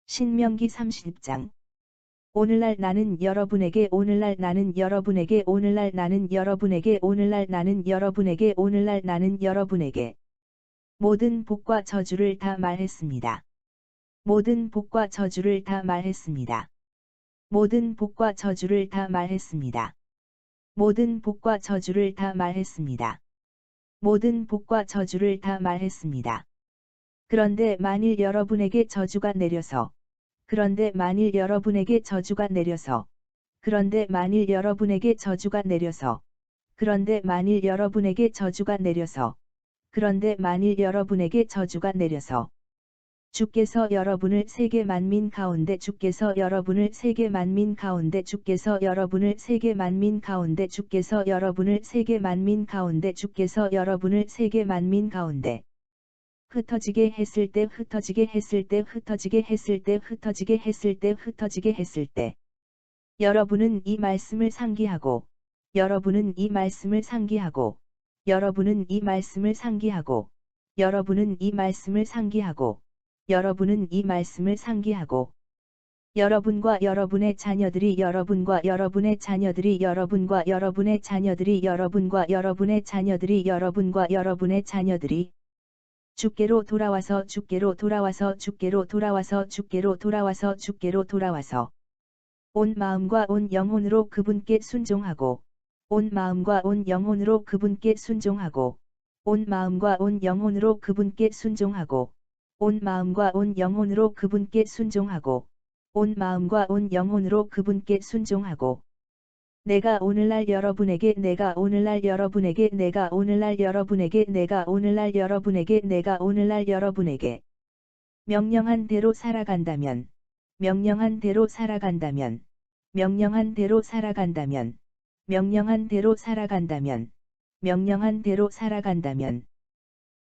신명기 30장. 오늘날 나는 여러분에게 오늘날 나는 여러분에게 오늘날 나는 여러분에게 오늘날 나는 여러분에게 오늘날 나는 여러분에게 모든 복과 저주를 다 말했습니다. 모든 복과 저주를 다 말했습니다. 모든 복과 저주를 다 말했습니다. 모든 복과 저주를 다 말했습니다. 모든 복과 저주를 다 말했습니다. 그런데 만일 여러분에게 저주가 내려서 그런데 만일 여러분에게 저주가 내려서 그런데 만일 여러분에게 저주가 내려서 그런데 만일 여러분에게 저주가 내려서 그런데 만일 여러분에게 저주가 내려서 주께서 여러분을 세계 만민 가운데 주께서 여러분을 세계 만민 가운데 주께서 여러분을 세계 만민 가운데 주께서 여러분을 세계 만민 가운데 주께서 여러분을 세계 만민 가운데 흩어지게 했을 때 흩어지게 했을 때 흩어지게 했을 때 흩어지게 했을 때 흩어지게 했을 때 여러분은 이 말씀을 상기하고 여러분은 이 말씀을 상기하고 여러분은 이 말씀을 상기하고 여러분은 이 말씀을 상기하고 여러분은 이 말씀을 상기하고 여러분과 여러분의 자녀들이 여러분과 여러분의 자녀들이 여러분과 여러분의 자녀들이 여러분과 여러분의 자녀들이 여러분과 여러분의 자녀들이 주께로 돌아와서 주께로 돌아와서 주께로 돌아와서 주께로 돌아와서 주께로 돌아와서 온 마음과 온 영혼으로 그분께 순종하고 온 마음과 온 영혼으로 그분께 순종하고 온 마음과 온 영혼으로 그분께 순종하고 온 마음과 온 영혼으로 그분께 순종하고 온 마음과 온 영혼으로 그분께 순종하고 내가 오늘날 여러분에게 내가 오늘날 여러분에게 내가 오늘날 여러분에게 내가 오늘날 여러분에게 내가 오늘날 여러분에게 명령한 대로 살아간다면 명령한 대로 살아간다면 명령한 대로 살아간다면 명령한 대로 살아간다면 명령한 대로 살아간다면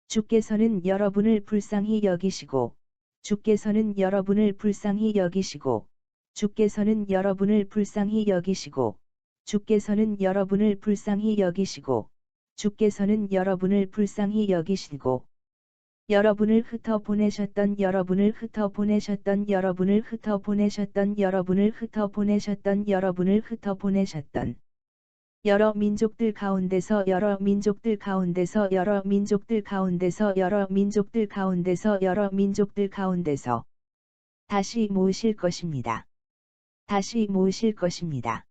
주께서는 여러분을 불쌍히 여기시고 주께서는 여러분을 불쌍히 여기시고 주께서는 여러분을 불쌍히 여기시고 주께서는 여러분을 불쌍히 여기시고 주께서는 여러분을 불쌍히 여기시고 여러분을 흩어 보내셨던 여러분을 흩어 보내셨던 여러분을 흩어 보내셨던 여러분을 흩어 보내셨던 여러분을 흩어 보내셨던 여러 민족들 가운데서 여러 민족들 가운데서 여러 민족들 가운데서 여러 민족들 가운데서 여러 민족들 가운데서 다시 모으실 것입니다. 다시 모으실 것입니다.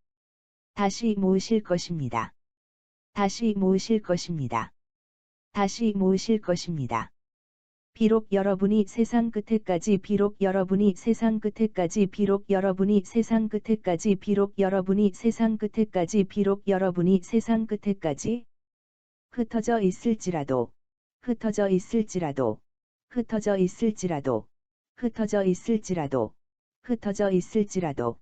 다시 모으실 것입니다. 다시 모으실 것입니다. 다시 모으실 것입니다. 비록 여러분이 세상 끝에까지 비록 여러분이 세상 끝에까지 비록 여러분이 세상 끝에까지 비록 여러분이 세상 끝에까지 비록 여러분이 세상 끝에까지 흩어져 있을지라도 흩어져 있을지라도 흩어져 있을지라도 흩어져 있을지라도 흩어져 있을지라도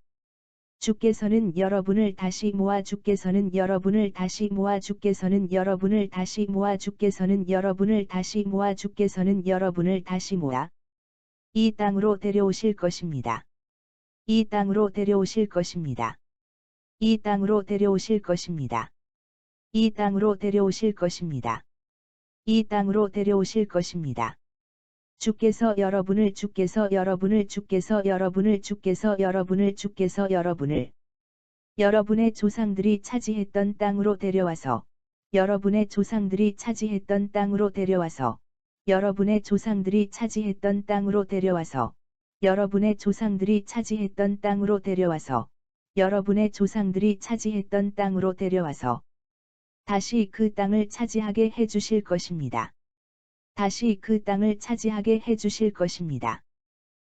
주께서는 여러분을 다시 모아 주께서는 여러분을 다시 모아 주께서는 여러분을 다시 모아 주께서는 여러분을 다시 모아 주께서는 여러분을 다시 모아 이 땅으로 데려오실 것입니다. 이 땅으로 데려오실 것입니다. 이 땅으로 데려오실 것입니다. 이 땅으로 데려오실 것입니다. 이 땅으로 데려오실 것입니다. 주께서 여러분을 주께서 여러분을 주께서 여러분을 주께서 여러분을 주께서 여러분을 여러분의 조상들이 차지했던 땅으로 데려와서 여러분의 조상들이 차지했던 땅으로 데려와서 여러분의 조상들이 차지했던 땅으로 데려와서 여러분의 조상들이 차지했던 땅으로 데려와서 여러분의 조상들이 차지했던 땅으로 데려와서 다시 그 땅을 차지하게 해 주실 것입니다. 다시 그 땅을 차지하게 해 주실 것입니다.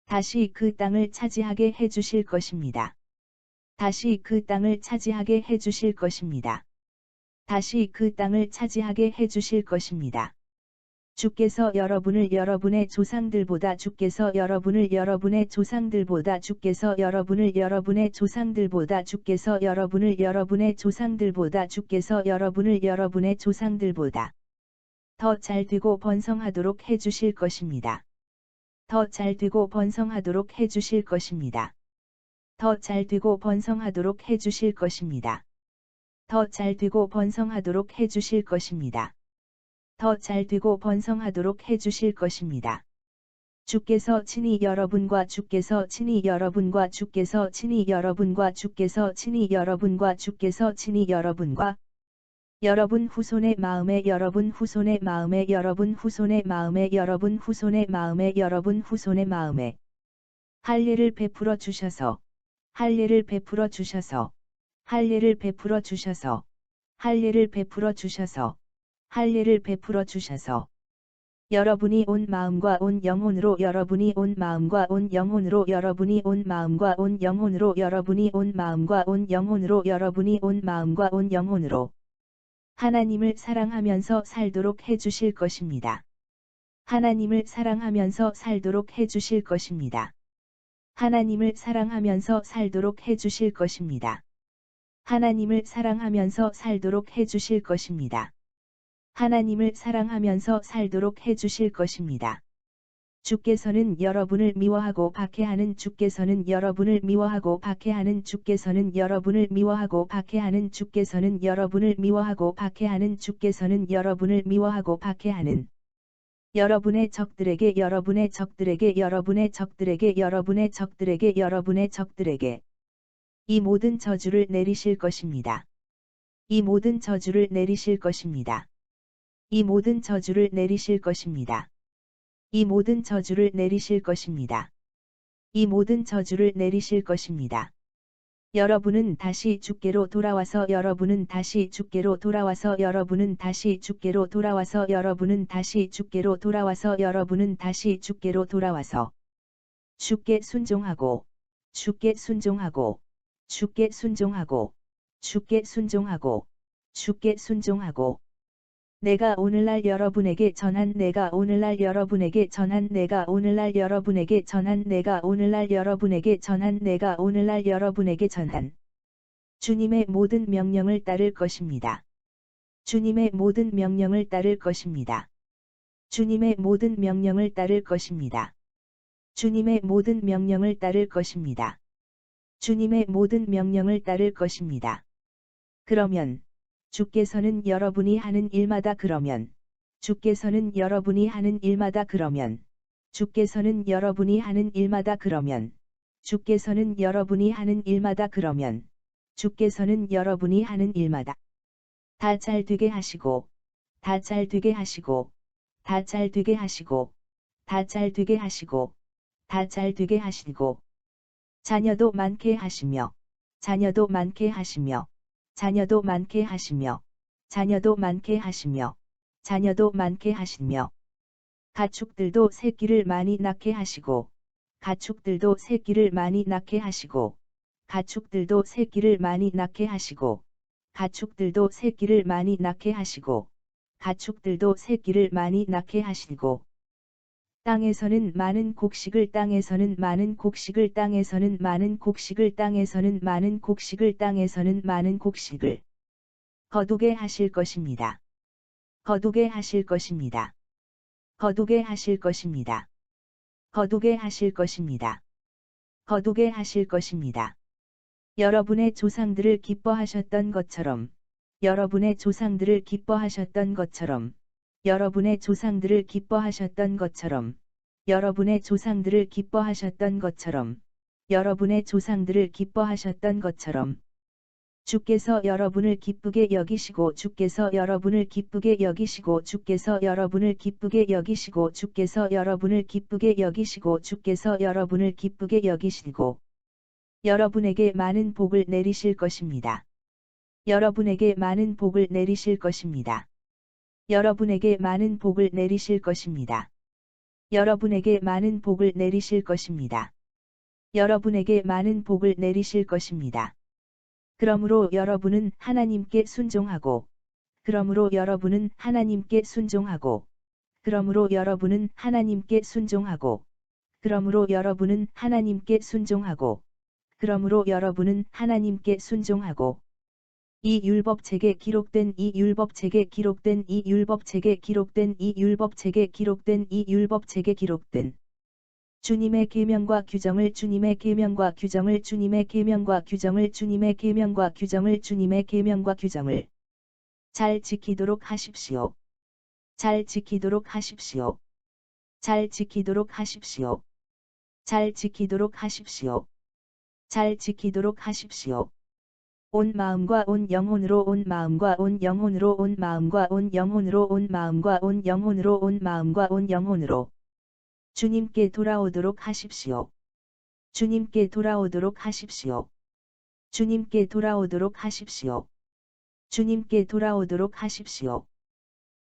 다시 그 땅을 차지하게 해 주실 것입니다. 다시 그 땅을 차지하게 해 주실 것입니다. 다시 그 땅을 차지하게 해 주실 것입니다. 주께서 여러분을 여러분의 조상들보다 주께서 여러분을 여러분의 조상들보다 주께서 여러분을 여러분의 조상들보다 주께서 여러분을 여러분의 조상들보다 주께서 여러분을 여러분의 조상들보다 더 잘 되고 번성하도록 해 주실 것입니다. 더 잘 되고 번성하도록 해 주실 것입니다. 더 잘 되고 번성하도록 해 주실 것입니다. 더 잘 되고 번성하도록 해 주실 것입니다. 더 잘 되고 번성하도록 해 주실 것입니다. 주께서 친히 여러분과 주께서 친히 여러분과 주께서 친히 여러분과 주께서 친히 여러분과 주께서 친히 여러분과 여러분 후손의 마음에 여러분 후손의 마음에 여러분 후손의 마음에 여러분 후손의 마음에 여러분 후손의 마음에 할례를 베풀어 주셔서 할례를 베풀어 주셔서 할례를 베풀어 주셔서 할례를 베풀어 주셔서 할례를 베풀어 주셔서 여러분이 온 마음과 온 영혼으로 여러분이 온 마음과 온 영혼으로 여러분이 온 마음과 온 영혼으로 여러분이 온 마음과 온 영혼으로 여러분이 온 마음과 온 영혼으로 하나님을 사랑하면서 살도록 해주실 것입니다. 하나님을 사랑하면서 살도록 해주실 것입니다. 하나님을 사랑하면서 살도록 해주실 것입니다. 하나님을 사랑하면서 살도록 해주실 것입니다. 하나님을 사랑하면서 살도록 해주실 것입니다. 주께서는 여러분을 미워하고 박해하는 주께서는 여러분을 미워하고 박해하는 주께서는 여러분을 미워하고 박해하는 주께서는 여러분을 미워하고 박해하는 주께서는 여러분을 미워하고 박해하는 여러분의 적들에게 여러분의 적들에게 여러분의 적들에게 여러분의 적들에게 여러분의 적들에게 이 모든 저주를 내리실 것입니다. 이 모든 저주를 내리실 것입니다. 이 모든 저주를 내리실 것입니다. 이 모든 저주를 내리실 것입니다. 이 모든 저주를 내리실 것입니다. 여러분은 다시 주께로 돌아와서 여러분은 다시 주께로 돌아와서 여러분은 다시 주께로 돌아와서 여러분은 다시 주께로 돌아와서 여러분은 다시 주께로 돌아와서 주께 순종하고 주께 순종하고 주께 순종하고 주께 순종하고 주께 순종하고 내가 오늘날 여러분에게 전한 내가 오늘날 여러분에게 전한 내가 오늘날 여러분에게 전한 내가 오늘날 여러분에게 전한 내가 오늘날 여러분에게 전한 주님의 모든 명령을 따를 것입니다. 주님의 모든 명령을 따를 것입니다. 주님의 모든 명령을 따를 것입니다. 주님의 모든 명령을 따를 것입니다. 주님의 모든 명령을 따를 것입니다. 그러면 주께서는 여러분이 하는 일마다 그러면 주께서는 여러분이 하는 일마다 그러면 주께서는 여러분이 하는 일마다 그러면 주께서는 여러분이 하는 일마다 그러면 주께서는 여러분이 하는 일마다 다 잘 되게 하시고 다 잘 되게 하시고 다 잘 되게 하시고 다 잘 되게 하시고 다 잘 되게 하시고 자녀도 많게 하시며 자녀도 많게 하시며 자녀도 많게 하시며 자녀도 많게 하시며 자녀도 많게 하시며 가축들도 새끼를 많이 낳게 하시고 가축들도 새끼를 많이 낳게 하시고 가축들도 새끼를 많이 낳게 하시고 가축들도 새끼를 많이 낳게 하시고 가축들도 새끼를 많이 낳게 하시고 땅에서는 많은 곡식을 땅에서는 많은 곡식을 땅에서는 많은 곡식을 땅에서는 많은 곡식을 땅에서는 많은 곡식을 거두게 하실 것입니다. 거두게 하실 것입니다. 거두게 하실 것입니다. 거두게 하실 것입니다. 거두게 하실 것입니다. 여러분의 조상들을 기뻐하셨던 것처럼 여러분의 조상들을 기뻐하셨던 것처럼 여러분의 조상들을 기뻐하셨던 것처럼 여러분의 조상들을 기뻐하셨던 것처럼 여러분의 조상들을 기뻐하셨던 것처럼 주께서 여러분을 기쁘게 여기시고 주께서 여러분을 기쁘게 여기시고 주께서 여러분을 기쁘게 여기시고 주께서 여러분을 기쁘게 여기시고 주께서 여러분을 기쁘게 여기시고 여러분에게 많은 복을 내리실 것입니다. 여러분에게 많은 복을 내리실 것입니다. 여러분에게 많은 복을 내리실 것입니다. 여러분에게 많은 복을 내리실 것입니다. 여러분에게 많은 복을 내리실 것입니다. 그러므로 여러분은 하나님께 순종하고 그러므로 여러분은 하나님께 순종하고 그러므로 여러분은 하나님께 순종하고 그러므로 여러분은 하나님께 순종하고 그러므로 여러분은 하나님께 순종하고 이 율법책에 기록된 이 율법책에 기록된 이 율법책에 기록된 이 율법책에 기록된 이 율법책에 기록된 주님의 계명과 규정을 주님의 계명과 규정을 주님의 계명과 규정을 주님의 계명과 규정을 주님의 계명과 규정을 잘 지키도록 하십시오. 잘 지키도록 하십시오. 잘 지키도록 하십시오. 잘 지키도록 하십시오. 잘 지키도록 하십시오. 온 마음과 온 영혼으로 온 마음과 온 영혼으로 온 마음과 온 영혼으로 온 마음과 온 영혼으로 온 마음과 온 영혼으로 주님께 돌아오도록 하십시오. 주님께 돌아오도록 하십시오. 주님께 돌아오도록 하십시오. 주님께 돌아오도록 하십시오.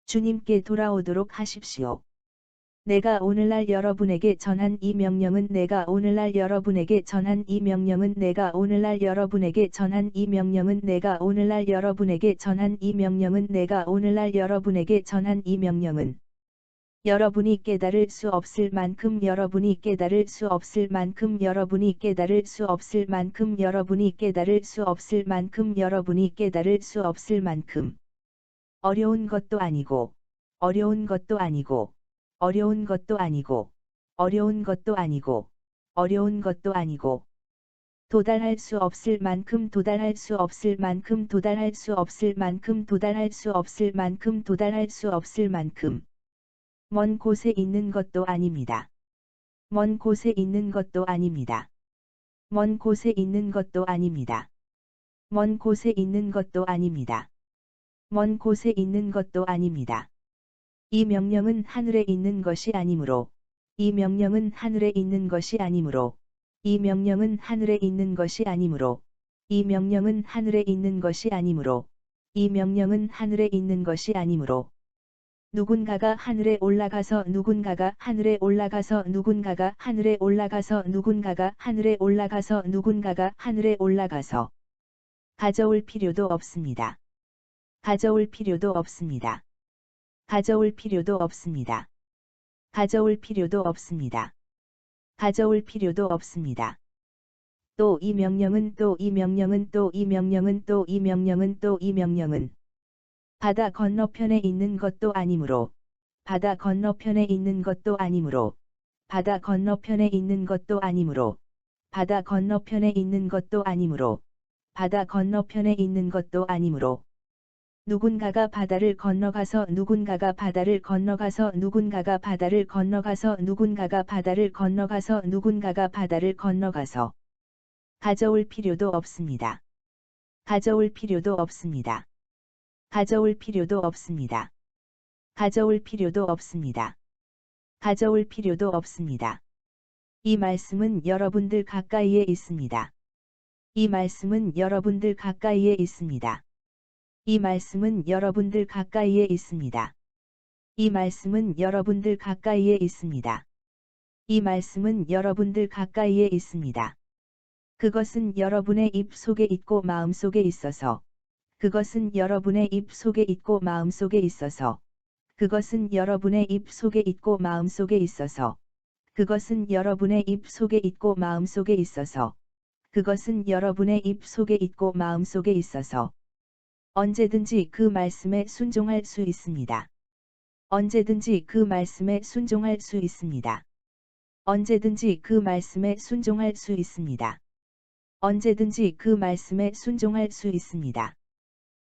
주님께 돌아오도록 하십시오. 내가 오늘날 여러분에게 전한 이 명령은 내가 오늘날 여러분에게 전한 이 명령은 내가 오늘날 여러분에게 전한 이 명령은 내가 오늘날 여러분에게 전한 이 명령은 내가 오늘날 여러분에게 전한 이 명령은 여러분이 깨달을 수 없을 만큼 여러분이 깨달을 수 없을 만큼 여러분이 깨달을 수 없을 만큼 여러분이 깨달을 수 없을 만큼 여러분이 깨달을 수 없을 만큼 어려운 것도 아니고 어려운 것도 아니고 어려운 것도 아니고 어려운 것도 아니고 어려운 것도 아니고 도달할 수 없을 만큼 도달할 수 없을 만큼 도달할 수 없을 만큼 도달할 수 없을 만큼 도달할 수 없을 만큼 먼 곳에 있는 것도 아닙니다. 먼 곳에 있는 것도 아닙니다. 먼 곳에 있는 것도 아닙니다. 먼 곳에 있는 것도 아닙니다. 먼 곳에 있는 것도 아닙니다. 이 명령은 하늘에 있는 것이 아니므로 이 명령은 하늘에 있는 것이 아니므로 이 명령은 하늘에 있는 것이 아니므로 이 명령은 하늘에 있는 것이 아니므로 이 명령은 하늘에 있는 것이 아니므로 누군가가 하늘에 올라가서 누군가가 하늘에 올라가서 누군가가 하늘에 올라가서 누군가가 하늘에 올라가서 누군가가 하늘에 올라가서 가져올 필요도 없습니다. 가져올 필요도 없습니다. 가져올 필요도 없습니다. 가져올 필요도 없습니다. 가져올 필요도 없습니다. 또 이 명령은 또 이 명령은 또 이 명령은 또 이 명령은 또 이 명령은 바다 건너편에 있는 것도 아니므로 바다 건너편에 있는 것도 아니므로 바다 건너편에 있는 것도 아니므로 바다 건너편에 있는 것도 아니므로 바다 건너편에 있는 것도 아니므로 누군가가 바다를 건너가서 누군가가 바다를 건너가서 누군가가 바다를 건너가서 누군가가 바다를 건너가서 누군가가 바다를 건너가서 가져올 필요도 없습니다. 가져올 필요도 없습니다. 가져올 필요도 없습니다. 가져올 필요도 없습니다. 가져올 필요도 없습니다. 이 말씀은 여러분들 가까이에 있습니다. 이 말씀은 여러분들 가까이에 있습니다. 이 말씀은 여러분들 가까이에 있습니다. 이 말씀은 여러분들 가까이에 있습니다. 이 말씀은 여러분들 가까이에 있습니다. 그것은 여러분의 입 속에 있고 마음 속에 있어서 그것은 여러분의 입 속에 있고 마음 속에 있어서 그것은 여러분의 입 속에 있고 마음 속에 있어서 그것은 여러분의 입 속에 있고 마음 속에 있어서 그것은 여러분의 입 속에 있고 마음 속에 있어서 언제든지 그 말씀에 순종할 수 있습니다. 언제든지 그 말씀에 순종할 수 있습니다. 언제든지 그 말씀에 순종할 수 있습니다. 언제든지 그 말씀에 순종할 수 있습니다.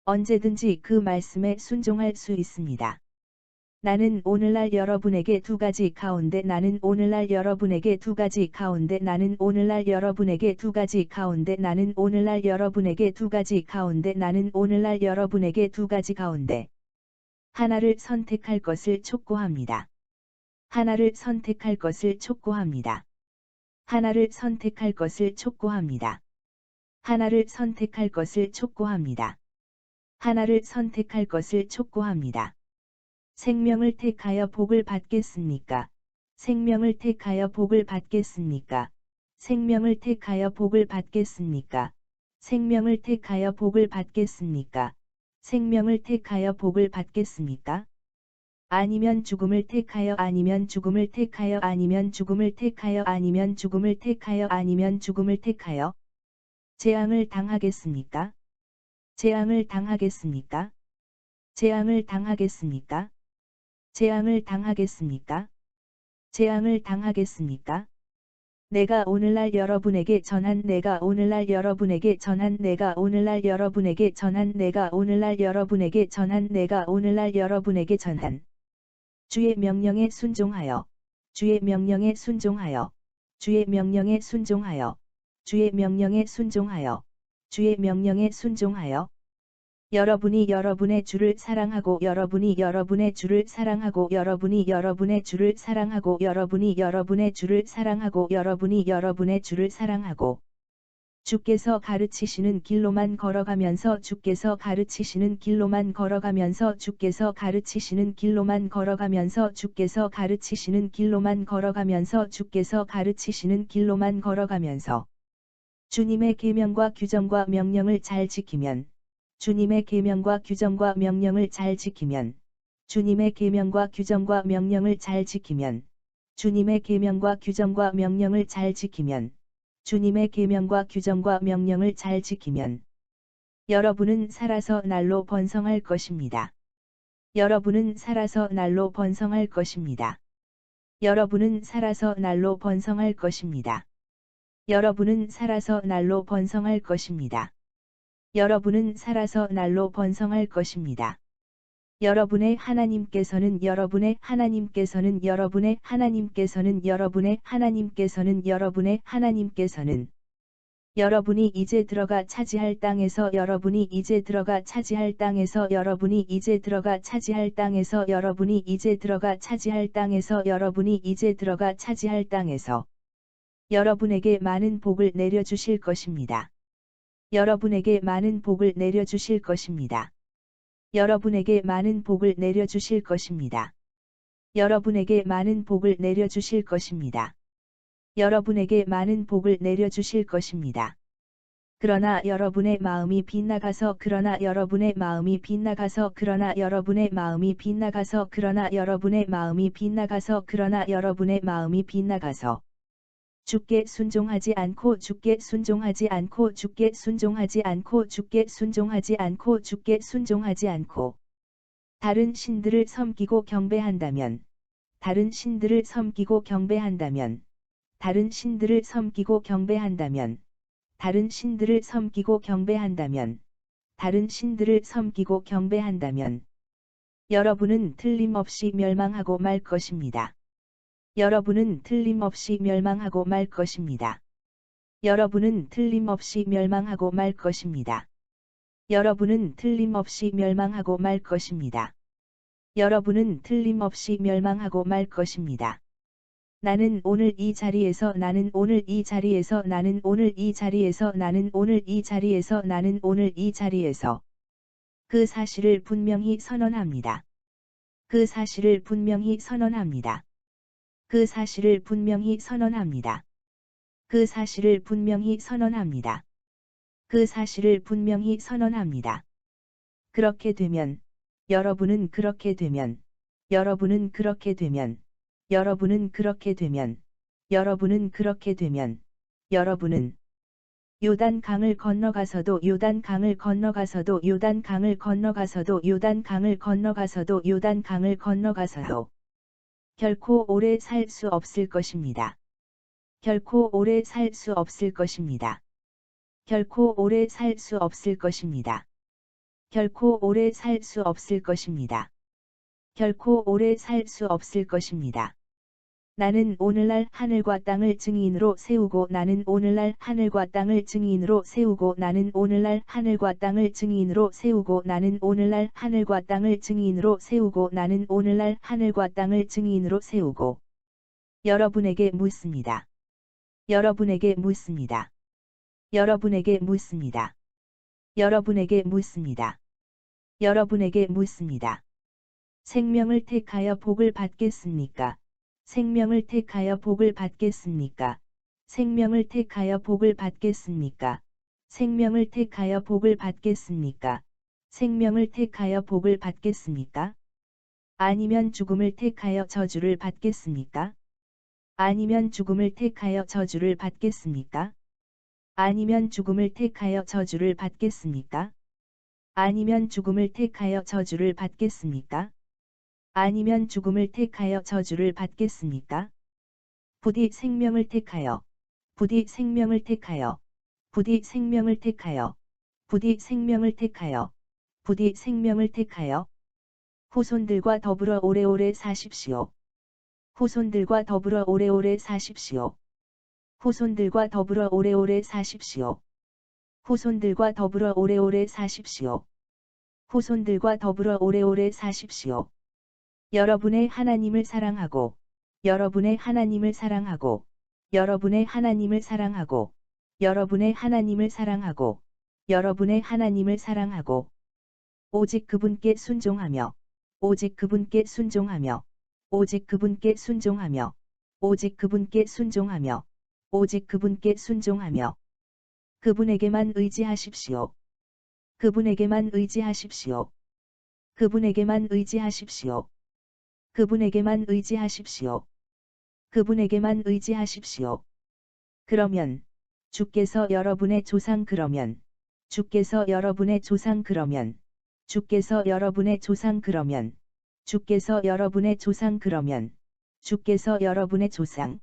언제든지 그 말씀에 순종할 수 있습니다. 나는 오늘날 여러분에게 두 가지 가운데 나는 오늘날 여러분에게 두 가지 가운데 나는 오늘날 여러분에게 두 가지 가운데 나는 오늘날 여러분에게 두 가지 가운데 나는 오늘날 여러분에게 두 가지 가운데 하나를 선택할 것을 촉구합니다. 하나를 선택할 것을 촉구합니다. 하나를 선택할 것을 촉구합니다. 하나를 선택할 것을 촉구합니다. 하나를 선택할 것을 촉구합니다. 생명을 택하여 복을 받겠습니까? 생명을 택하여 복을 받겠습니까? 생명을 택하여 복을 받겠습니까? 생명을 택하여 복을 받겠습니까? 생명을 택하여 복을 받겠습니까? 아니면 죽음을 택하여 아니면 죽음을 택하여 아니면 죽음을 택하여 아니면 죽음을 택하여 아니면 죽음을 택하여 재앙을 당하겠습니까? 재앙을 당하겠습니까? 재앙을 당하겠습니까? 재앙을 당하겠습니까? 재앙을 당하겠습니까? 내가 오늘날 여러분에게 전한 내가 오늘날 여러분에게 전한 내가 오늘날 여러분에게 전한 내가 오늘날 여러분에게 전한 내가 오늘날 여러분에게 전한 주의 명령에 순종하여 주의 명령에 순종하여, 주의 명령에 순종하여, 주의 명령에 순종하여, 주의 명령에 순종하여. 여러분이 여러분의 주를 사랑하고 여러분이 여러분의 주를 사랑하고 여러분이 여러분의 주를 사랑하고 여러분이 여러분의 주를 사랑하고 여러분이 여러분의 주를 사랑하고 주께서 가르치시는 길로만 걸어가면서 주께서 가르치시는 길로만 걸어가면서 주께서 가르치시는 길로만 걸어가면서 주께서 가르치시는 길로만 걸어가면서 주께서 가르치시는 길로만 걸어가면서 주님의 계명과 규정과 명령을 잘 지키면 주님의 계명과 규정과 명령을 잘 지키면 주님의 계명과 규정과 명령을 잘 지키면 주님의 계명과 규정과 명령을 잘 지키면 주님의 계명과 규정과 명령을 잘 지키면 여러분은 살아서 날로 번성할 것입니다. 여러분은 살아서 날로 번성할 것입니다. 여러분은 살아서 날로 번성할 것입니다. 여러분은 살아서 날로 번성할 것입니다. 여러분은 살아서 날로 번성할 것입니다. 여러분의 하나님께서는 여러분의 하나님께서는 여러분의 하나님께서는 여러분의 하나님께서는 여러분의 하나님께서는 여러분이 이제 들어가 차지할 땅에서 여러분이 이제 들어가 차지할 땅에서 여러분이 이제 들어가 차지할 땅에서 여러분이 이제 들어가 차지할 땅에서 여러분이 이제 들어가 차지할 땅에서 여러분에게 많은 복을 내려주실 것입니다. 여러분에게 많은 복을 내려주실 것입니다. 여러분에게 많은 복을 내려주실 것입니다. 여러분에게 많은 복을 내려주실 것입니다. 여러분에게 많은 복을 내려주실 것입니다. 그러나 여러분의 마음이 빗나가서 그러나 여러분의 마음이 빗나가서 그러나 여러분의 마음이 빗나가서 그러나 여러분의 마음이 빗나가서 그러나 여러분의 마음이 빗나가서 주께 순종하지 않고 주께 순종하지 않고 주께 순종하지 않고 주께 순종하지 않고 주께 순종하지 않고 다른 신들을 섬기고 경배한다면 다른 신들을 섬기고 경배한다면 다른 신들을 섬기고 경배한다면 다른 신들을 섬기고 경배한다면 다른 신들을 섬기고 경배한다면 여러분은 틀림없이 멸망하고 말 것입니다. 여러분은 틀림없이 멸망하고 말 것입니다. 여러분은 틀림없이 멸망하고 말 것입니다. 여러분은 틀림없이 멸망하고 말 것입니다. 여러분은 틀림없이 멸망하고 말 것입니다. 나는 오늘 이 자리에서 나는 오늘 이 자리에서 나는 오늘 이 자리에서 나는 오늘 이 자리에서 나는 오늘 이 자리에서 그 사실을 분명히 선언합니다. 그 사실을 분명히 선언합니다. 그 사실을 분명히 선언합니다. 그 사실을 분명히 선언합니다. 그 사실을 분명히 선언합니다. 그렇게 되면 여러분은 그렇게 되면 여러분은 그렇게 되면 여러분은 그렇게 되면 여러분은 그렇게 되면 여러분은 요단강을 건너가서도 요단강을 건너가서도 요단강을 건너가서도 요단강을 건너가서도 요단강을 건너가서도 결코 오래 살 수 없을 것입니다. 결코 오래 살 수 없을 것입니다. 결코 오래 살 수 없을 것입니다. 결코 오래 살 수 없을 것입니다. 결코 오래 살 수 없을 것입니다. 나는 오늘날 하늘과 땅을 증인으로 세우고 나는 오늘날 하늘과 땅을 증인으로 세우고 나는 오늘날 하늘과 땅을 증인으로 세우고 나는 오늘날 하늘과 땅을 증인으로 세우고 나는 오늘날 하늘과 땅을 증인으로 세우고 여러분에게 묻습니다. 여러분에게 묻습니다. 여러분에게 묻습니다. 여러분에게 묻습니다. 여러분에게 묻습니다. 생명을 택하여 복을 받겠습니까? 생명을 택하여 복을 받겠습니까? 생명을 택하여 복을 받겠습니까? 생명을 택하여 복을 받겠습니까? 생명을 택하여 복을 받겠습니까? 아니면 죽음을 택하여 저주를 받겠습니까? 아니면 죽음을 택하여 저주를 받겠습니까? 아니면 죽음을 택하여 저주를 받겠습니까? 아니면 죽음을 택하여 저주를 받겠습니까? 아니면 죽음을 택하여 저주를 받겠습니까? 부디 생명을 택하여, 부디 생명을 택하여, 부디 생명을 택하여, 부디 생명을 택하여, 부디 생명을 택하여, 후손들과 더불어 오래오래 사십시오. 후손들과 더불어 오래오래 사십시오. 후손들과 더불어 오래오래 사십시오. 후손들과 더불어 오래오래 사십시오. 후손들과 더불어 오래오래 사십시오. 여러분의 하나님을 사랑하고, 여러분의 하나님을 사랑하고, 여러분의 하나님을 사랑하고, 여러분의 하나님을 사랑하고, 여러분의 하나님을 사랑하고, 오직 그분께 순종하며, 오직 그분께 순종하며, 오직 그분께 순종하며, 오직 그분께 순종하며, 오직 그분께 순종하며, 그분에게만 의지하십시오. 그분에게만 의지하십시오. 그분에게만 의지하십시오. 그분에게만 의지하십시오. 그분에게만 의지하십시오. 그러면 주께서 여러분의 조상 그러면 주께서 여러분의 조상 그러면 주께서 여러분의 조상 그러면 주께서 여러분의 조상 그러면 주께서 여러분의 조상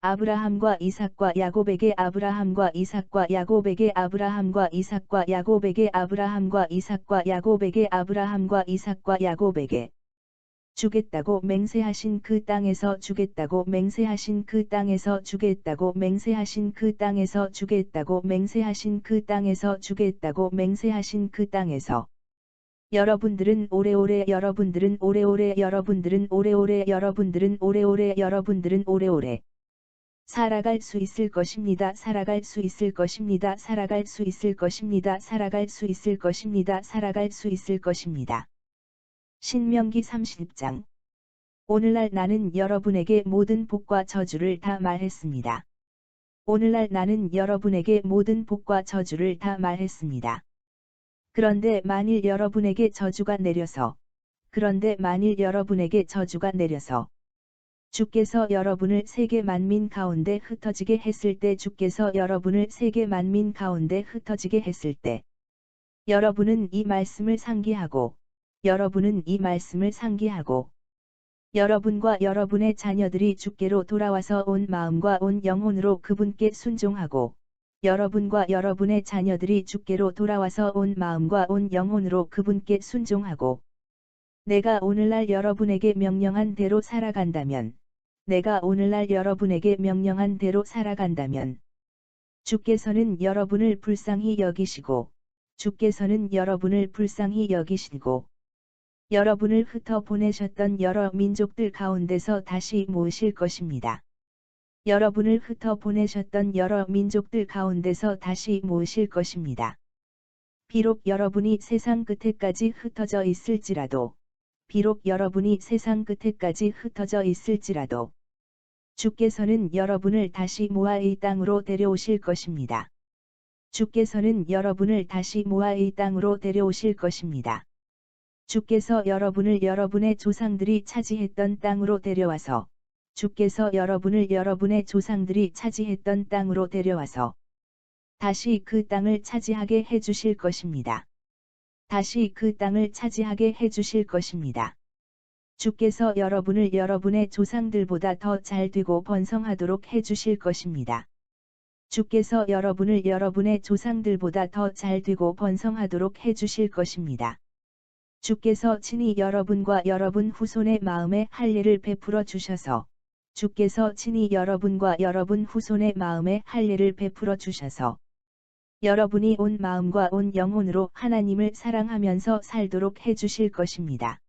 아브라함과 이삭과 야곱에게 아브라함과 이삭과 야곱에게 아브라함과 이삭과 야곱에게 아브라함과 이삭과 야곱에게 아브라함과 이삭과 야곱에게 주겠다고 맹세하신 그 땅에서 주겠다고 맹세하신 그 땅에서 주겠다고 맹세하신 그 땅에서 주겠다고 맹세하신 그 땅에서 주겠다고 맹세하신 그 땅에서 여러분들은 오래오래 여러분들은 오래오래 여러분들은 오래오래 여러분들은 오래오래 여러분들은 오래오래 살아갈 수 있을 것입니다. 살아갈 수 있을 것입니다. 살아갈 수 있을 것입니다. 살아갈 수 있을 것입니다. 살아갈 수 있을 것입니다. 신명기 30장. 오늘날 나는 여러분에게 모든 복과 저주를 다 말했습니다. 오늘날 나는 여러분에게 모든 복과 저주를 다 말했습니다. 그런데 만일 여러분에게 저주가 내려서 그런데 만일 여러분에게 저주가 내려서 주께서 여러분을 세계 만민 가운데 흩어지게 했을 때 주께서 여러분을 세계 만민 가운데 흩어지게 했을 때 여러분은 이 말씀을 상기하고 여러분은 이 말씀을 상기하고 여러분과 여러분의 자녀들이 주께로 돌아와서 온 마음과 온 영혼으로 그분께 순종하고 여러분과 여러분의 자녀들이 주께로 돌아와서 온 마음과 온 영혼으로 그분께 순종하고 내가 오늘날 여러분에게 명령한 대로 살아간다면 내가 오늘날 여러분에게 명령한 대로 살아간다면 주께서는 여러분을 불쌍히 여기시고 주께서는 여러분을 불쌍히 여기시고 여러분을 흩어 보내셨던 여러 민족들 가운데서 다시 모으실 것입니다. 여러분을 흩어 보내셨던 여러 민족들 가운데서 다시 모으실 것입니다. 비록 여러분이 세상 끝에까지 흩어져 있을지라도 비록 여러분이 세상 끝에까지 흩어져 있을지라도 주께서는 여러분을 다시 모아 이 땅으로 데려오실 것입니다. 주께서는 여러분을 다시 모아 이 땅으로 데려오실 것입니다. 주께서 여러분을 여러분의 조상들이 차지했던 땅으로 데려와서 주께서 여러분을 여러분의 조상들이 차지했던 땅으로 데려와서 다시 그 땅을 차지하게 해주실 것입니다. 다시 그 땅을 차지하게 해주실 것입니다. 주께서 여러분을 여러분의 조상들보다 더 잘되고 번성하도록 해주실 것입니다. 주께서 여러분을 여러분의 조상들보다 더 잘되고 번성하도록 해주실 것입니다. 주께서 친히 여러분과 여러분 후손의 마음에 할례를 베풀어 주셔서 주께서 친히 여러분과 여러분 후손의 마음에 할례를 베풀어 주셔서 여러분이 온 마음과 온 영혼으로 하나님을 사랑하면서 살도록 해주실 것입니다.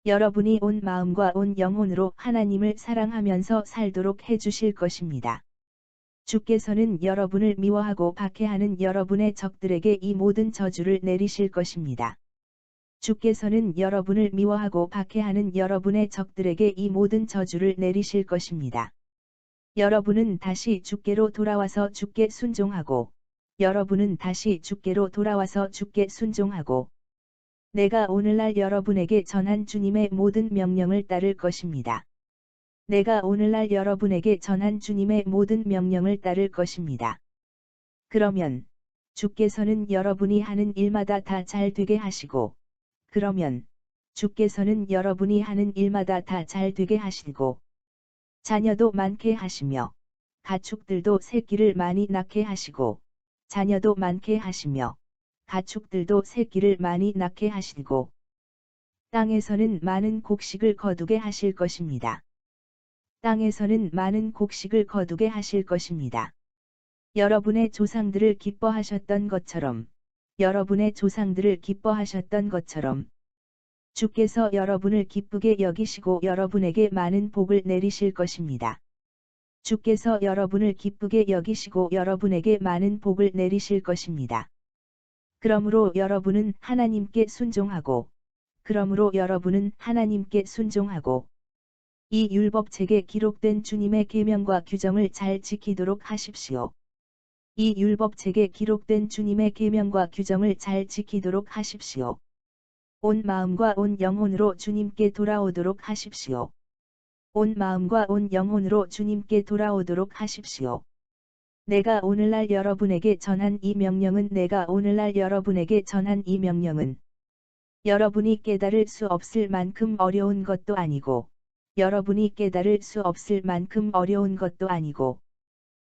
여러분이 온 마음과 온 영혼으로 하나님을 사랑하면서 살도록 해주실 것입니다. 주께서는 여러분을 미워하고 박해하는 여러분의 적들에게 이 모든 저주를 내리실 것입니다. 주께서는 여러분을 미워하고 박해하는 여러분의 적들에게 이 모든 저주를 내리실 것입니다. 여러분은 다시 주께로 돌아와서 주께 순종하고 여러분은 다시 주께로 돌아와서 주께 순종하고 내가 오늘날 여러분에게 전한 주님의 모든 명령을 따를 것입니다. 내가 오늘날 여러분에게 전한 주님의 모든 명령을 따를 것입니다. 그러면 주께서는 여러분이 하는 일마다 다 잘되게 하시고 그러면 주께서는 여러분이 하는 일마다 다 잘되게 하시고 자녀도 많게 하시며 가축들도 새끼를 많이 낳게 하시고 자녀도 많게 하시며 가축들도 새끼를 많이 낳게 하시고 땅에서는 많은 곡식을 거두게 하실 것입니다. 땅에서는 많은 곡식을 거두게 하실 것입니다. 여러분의 조상들을 기뻐하셨던 것처럼, 여러분의 조상들을 기뻐하셨던 것처럼, 주께서 여러분을 기쁘게 여기시고 여러분에게 많은 복을 내리실 것입니다. 주께서 여러분을 기쁘게 여기시고 여러분에게 많은 복을 내리실 것입니다. 그러므로 여러분은 하나님께 순종하고, 그러므로 여러분은 하나님께 순종하고, 이 율법책에 기록된 주님의 계명과 규정을 잘 지키도록 하십시오. 이 율법책에 기록된 주님의 계명과 규정을 잘 지키도록 하십시오. 온 마음과 온 영혼으로 주님께 돌아오도록 하십시오. 온 마음과 온 영혼으로 주님께 돌아오도록 하십시오. 내가 오늘날 여러분에게 전한 이 명령은 내가 오늘날 여러분에게 전한 이 명령은 여러분이 깨달을 수 없을 만큼 어려운 것도 아니고 여러분이 깨달을 수 없을 만큼 어려운 것도 아니고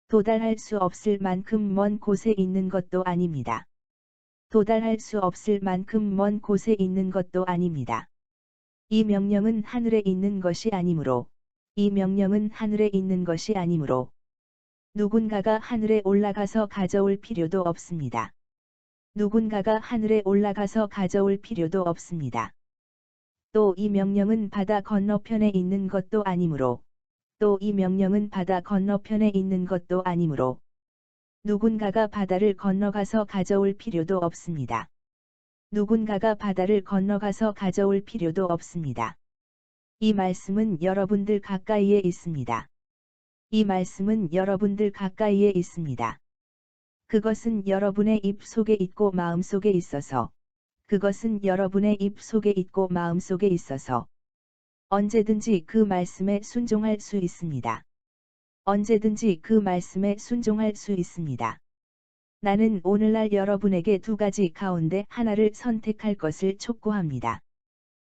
도달할 수 없을 만큼 먼 곳에 있는 것도 아닙니다. 도달할 수 없을 만큼 먼 곳에 있는 것도 아닙니다. 이 명령은 하늘에 있는 것이 아니므로 이 명령은 하늘에 있는 것이 아니므로 누군가가 하늘에 올라가서 가져올 필요도 없습니다. 누군가가 하늘에 올라가서 가져올 필요도 없습니다. 또 이 명령은 바다 건너편에 있는 것도 아니므로 또 이 명령은 바다 건너편에 있는 것도 아니므로 누군가가 바다를 건너가서 가져올 필요도 없습니다. 누군가가 바다를 건너가서 가져올 필요도 없습니다. 이 말씀은 여러분들 가까이에 있습니다. 이 말씀은 여러분들 가까이에 있습니다. 그것은 여러분의 입 속에 있고 마음 속에 있어서 그것은 여러분의 입 속에 있고 마음 속에 있어서 언제든지 그 말씀에 순종할 수 있습니다. 언제든지 그 말씀에 순종할 수 있습니다. 나는 오늘날 여러분에게 두 가지 가운데 하나를 선택할 것을 촉구합니다.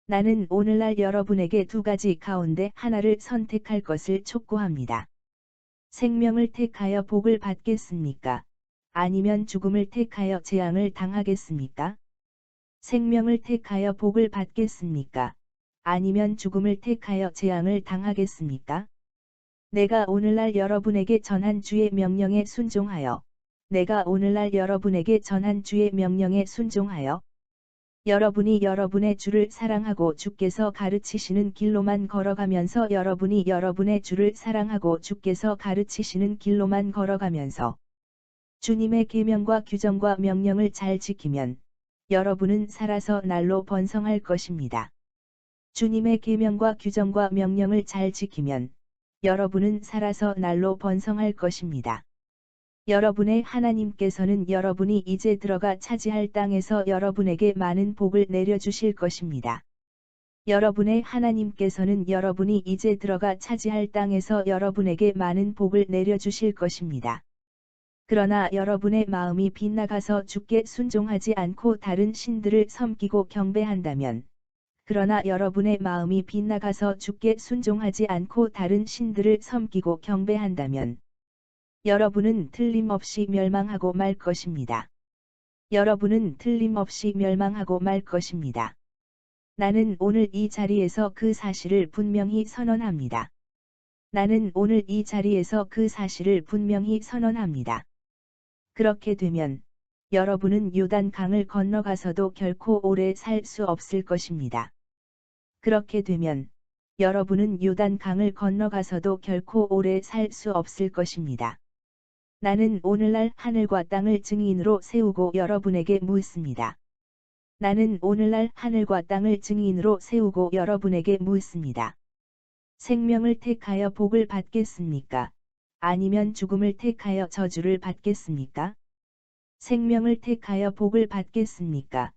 나는 오늘날 여러분에게 두 가지 가운데 하나를 선택할 것을 촉구합니다. 생명을 택하여 복을 받겠습니까? 아니면 죽음을 택하여 재앙을 당하겠습니까? 생명을 택하여 복을 받겠습니까? 아니면 죽음을 택하여 재앙을 당하겠습니까? 내가 오늘날 여러분에게 전한 주의 명령에 순종하여, 내가 오늘날 여러분에게 전한 주의 명령에 순종하여, 여러분이 여러분의 주를 사랑하고 주께서 가르치시는 길로만 걸어가면서 여러분이 여러분의 주를 사랑하고 주께서 가르치시는 길로만 걸어가면서 주님의 계명과 규정과 명령을 잘 지키면 여러분은 살아서 날로 번성할 것입니다. 주님의 계명과 규정과 명령을 잘 지키면 여러분은 살아서 날로 번성할 것입니다. 여러분의 하나님께서는 여러분이 이제 들어가 차지할 땅에서 여러분에게 많은 복을 내려주실 것입니다. 여러분의 하나님께서는 여러분이 이제 들어가 차지할 땅에서 여러분에게 많은 복을 내려주실 것입니다. 그러나 여러분의 마음이 빗나가서 주께 순종하지 않고 다른 신들을 섬기고 경배한다면, 그러나 여러분의 마음이 빗나가서 주께 순종하지 않고 다른 신들을 섬기고 경배한다면, 여러분은 틀림없이 멸망하고 말 것입니다. 여러분은 틀림없이 멸망하고 말 것입니다. 나는 오늘 이 자리에서 그 사실을 분명히 선언합니다. 나는 오늘 이 자리에서 그 사실을 분명히 선언합니다. 그렇게 되면 여러분은 요단 강을 건너가서도 결코 오래 살 수 없을 것입니다. 그렇게 되면 여러분은 요단 강을 건너가서도 결코 오래 살 수 없을 것입니다. 나는 오늘날 하늘과 땅을 증인으로 세우고 여러분에게 묻습니다. 나는 오늘날 하늘과 땅을 증인으로 세우고 여러분에게 묻습니다. 생명을 택하여 복을 받겠습니까? 아니면 죽음을 택하여 저주를 받겠습니까? 생명을 택하여 복을 받겠습니까?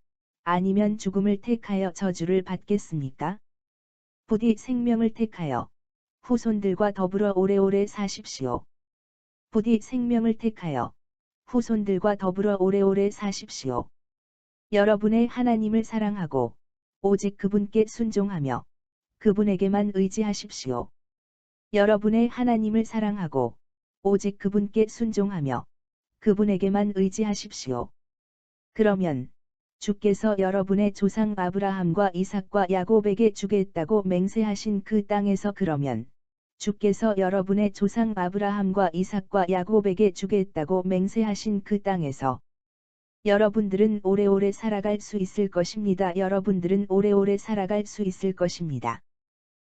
아니면 죽음을 택하여 저주를 받겠습니까? 부디 생명을 택하여 후손들과 더불어 오래오래 사십시오. 부디 생명을 택하여 후손들과 더불어 오래오래 사십시오. 여러분의 하나님을 사랑하고 오직 그분께 순종하며 그분에게만 의지하십시오. 여러분의 하나님을 사랑하고 오직 그분께 순종하며 그분에게만 의지하십시오. 그러면 주께서 여러분의 조상 아브라함과 이삭과 야곱에게 주겠다고 맹세하신 그 땅에서 그러면 주께서 여러분의 조상 아브라함과 이삭과 야곱에게 주겠다고 맹세하신 그 땅에서 여러분들은 오래오래 살아갈 수 있을 것입니다. 여러분들은 오래오래 살아갈 수 있을 것입니다.